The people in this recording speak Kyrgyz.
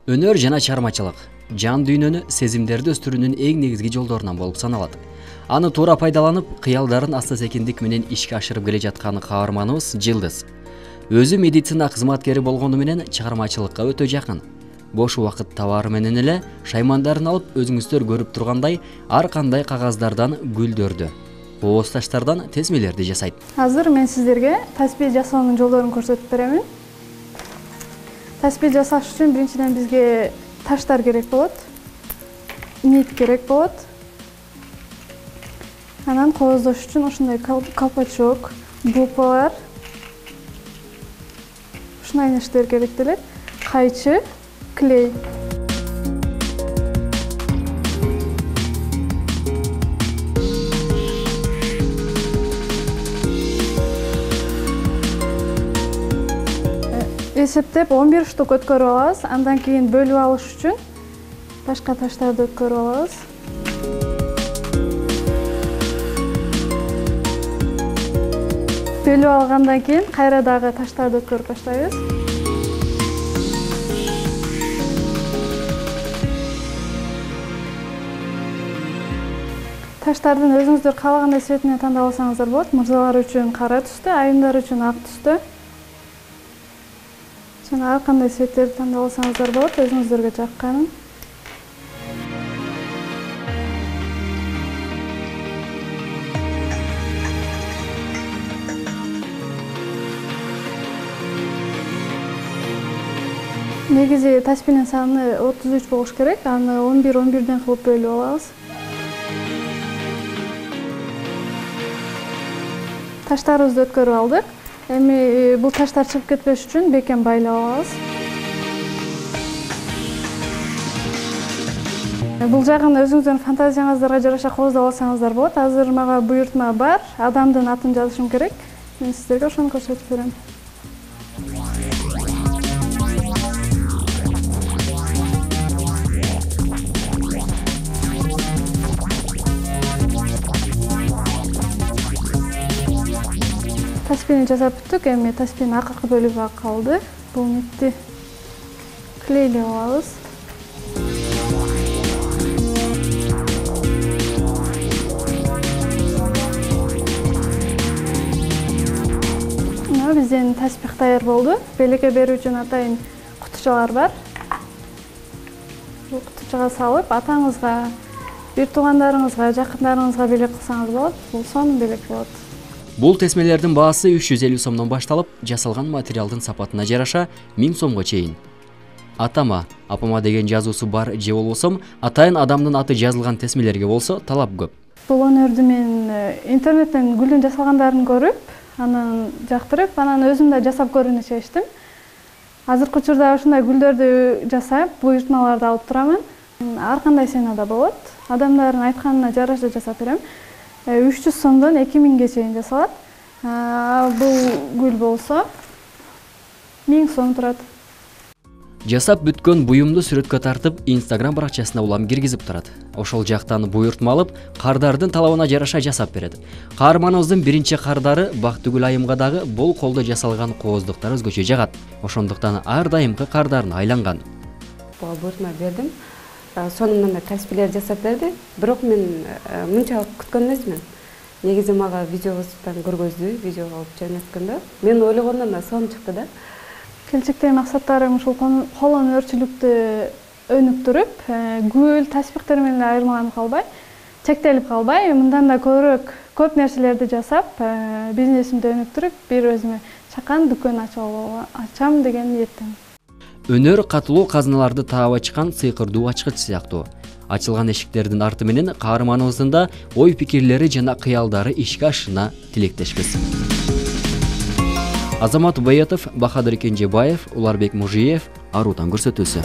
Өнөр жана чыгармачылык жан дүйнөнү сезимдерди өстүрүүнүн эң негизги жолдорунан болуп саналат. Аны туура пайдаланып, кыялдарын аста-секиндик менен ишке ашырып келе жаткан каарманыбыз Жылдыз. Өзү медицина кызматкери болгону менен чыгармачылыкка өтө жакын. Бош убакыт табары менен эле шаймандарын алып, өзүңүздөр көрүп тургандай ар кандай кагаздардан гүлдөрдү, кооз таштардан тесмелерди жасайт. Азыр мен сиздерге таспih жасоонун жолдорун көрсөтүп беремин. Таспih жасаш үчүн биринчиден бизге таштар керек болот. Нит керек болот. Анан кооздош үчүн ушундай колпачок, бупалар, ушундай нерселер керектелет. Кайчы, клей. Эсептеп 11 штук өткөрүп алабыз. Андан кийин бөлүп алыш үчүн башка таштарды өткөрүп алабыз. Бөлүп алгандан кийин кайра дагы таштарды өткөрүп баштайбыз. Таштардын өзүңүздөр каалагандай цветине тандап алсаңыздар болот. Мырзалар үчүн кара түстө, айымдар үчүн ак түстө. Жана ар кандай цветтерди тандап алсаңыздар болот, өзүңүздөргө жакканын. Негизи таспинин саны 33 болуш керек. Аны 11-11ден кылып бөлүп алабыз. Таштарыбызды өткөрүп алдык. Эми бул таштар чыгып кетпеш үчүн бекем байлап алабыз. Бул жагын өзүңүздөрдүн фантазияңыздарга жараша кооздоп алсаңыздар болот. Азыр мага буйртма бар, адамдын атын жазышым керек. Мен сиздерге ошону көрсөтүп берем. Таспини жасап бүттүк. Эми таспинин акыркы бөлүгү калды. Бул нитти клейлеп алабыз. Биздин таспих даяр болду. Белекке берүү үчүн атайын кутучалар бар. Бул кутучага салып, атаңызга, бир туугандарыңызга, жакындарыңызга белек кылсаңыз болот. Бул сонун белек болот. Бул тесмелердин баасы 350 сомдон башталып, жасалган материалдын сапатына жараша 1000 сомго чейин. Атама, апама деген жазуусу бар же болбосом, атайын адамдын аты жазылган тесмелерге болсо талап көп. Бул өнөрдү мен интернеттен гүлдүн жасалгандарын көрүп, анан жактырып, анан өзүм да жасап көрүүнү чечтим. Азыркы учурда ушундай гүлдөрдү жасап, буйртмаларды алып турамын. Ар кандай ценада болот. Адамдардын айтканына жараша жасап берем. 300 сомдон 2000ге чейин жасалат. Бул гүл болсо 1000 сом турат. Жасап бүткөн буюмду сүрөткө тартып, Instagram баракчасына улам киргизип турат. Ошол жактан буйртма алып, кардардын талабына жараша жасап берет. Каарманыбыздын биринчи кардары Бактыгүл айымга дагы бол колдо жасалган кооздуктар өзгөчө жагат. Ошондуктан ар дайымкы кардарын айланган. Буйртма бердим. Сонун эле таспилер жасап берди. Бирок мен мынчалык күткөн эмесмин. Негизи мага видеосунан көргөздү, видео алып жөнөткөн да. Мен ойлогондон да сонун чыкты да. Келечектеги максаттарым ушул кол өнөрчүлүктү өнүктүрүп, гүл, таспихтер менен айырмаланып калбай, чектелип калбай, мындан да көп нерселерди жасап, бизнесимди өнүктүрүп, бир өзүмө чакан дүкөн ачам деген ниеттемин. Өнөр катылуу казыналарды таап ачкан сыйкырдуу ачкыч сыяктуу. Ачылган эшиктердин арты менен каарманыбыздын да ой пикирлери жана кыялдары ишке ашышына тилектешпиз. Азамат Баетов, Бахадыр Кенжебаев, Уларбек Мужиев, Арутан көрсөтүүсү.